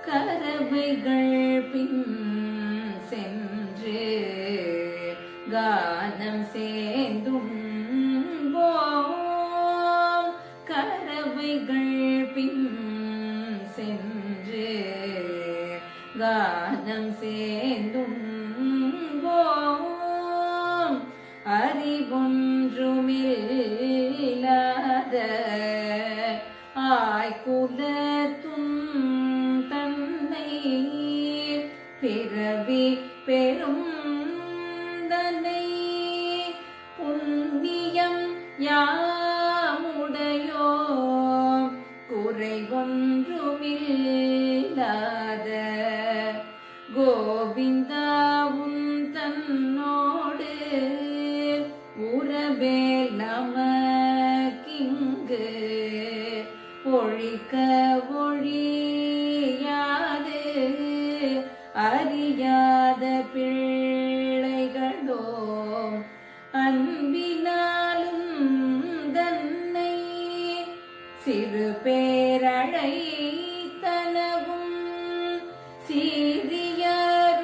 கரவைகள் பின் சென்று கானம் சேர்ந்தும் கரவைகள் பின் சென்று கானம் சேர்ந்தும் அறிவொன்றுமில்லாத ஆய்குலத்தும் தன்னை பிறவி பெரும் தன்னை புண்ணியம் யாமுடையோ குறைவொன்றுமில்லாத கோவிந்தாவும் தன்னோடு உறவேல் நமக்கிங்கு ஒழிக்க ஒழியாது அறியாத பிள்ளைகளோ அன்பினாலும் தன்னை சிறு பேரழை தனவும் சீரியருளாதே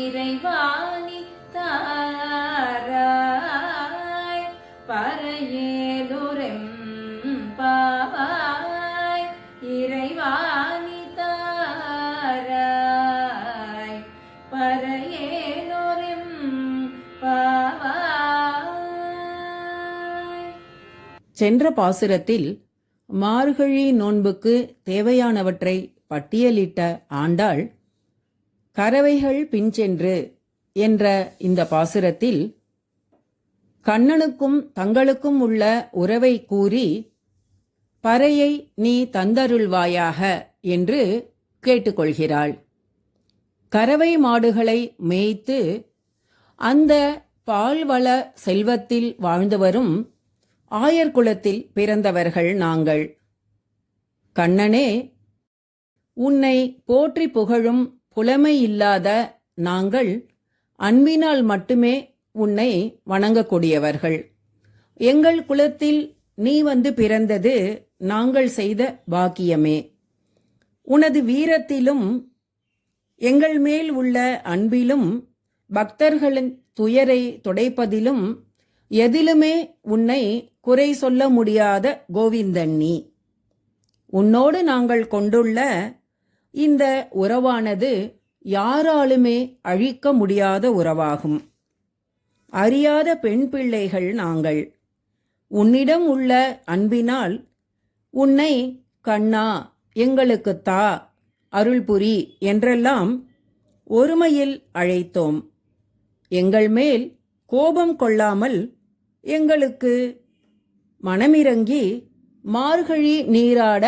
இறைவாணி தாராய் பரையேலோரெம் பாவாய் இறைவாணி தாராய் பரையேலோரெம் பாவாய். சென்ற பாசுரத்தில் மார்கழி நோன்புக்கு தேவையானவற்றை பட்டியலிட்ட ஆண்டாள் கரவைகள் பின்சென்று என்ற இந்த பாசுரத்தில் கண்ணனுக்கும் தங்களுக்கும் உள்ள உறவை கூறி பறையை நீ தந்தருள்வாயாக என்று கேட்டுக்கொள்கிறாள். கறவை மாடுகளை மேய்த்து அந்த பால்வள செல்வத்தில் வாழ்ந்து வரும் ஆயர்குலத்தில் பிறந்தவர்கள் நாங்கள். கண்ணனே, உன்னை போற்றி புகழும் புலமை இல்லாத நாங்கள் அன்பினால் மட்டுமே உன்னை வணங்கக்கூடியவர்கள். எங்கள் குலத்தில் நீ வந்து பிறந்தது நாங்கள் செய்த பாக்கியமே. உனது வீரத்திலும் எங்கள் மேல் உள்ள அன்பிலும் பக்தர்களின் துயரை துடைப்பதிலும் எதிலுமே உன்னை குறை சொல்ல முடியாத கோவிந்தன் நீ. உன்னோடு நாங்கள் கொண்டுள்ள இந்த உறவானது யாராலுமே அழிக்க முடியாத உறவாகும். அறியாத பெண் பிள்ளைகள் நாங்கள். உன்னிடம் உள்ள அன்பினால் உன்னை கண்ணா எங்களுக்கு தா அருள்புரி என்றெல்லாம் ஒருமையில் அழைத்தோம். எங்கள் மேல் கோபம் கொள்ளாமல் எங்களுக்கு மனமிறங்கி மார்கழி நீராட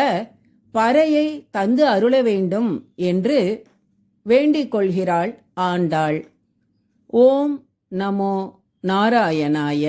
பறையை தந்து அருள வேண்டும் என்று வேண்டிக் கொள்கிறாள் ஆண்டாள். ஓம் நமோ நாராயணாய.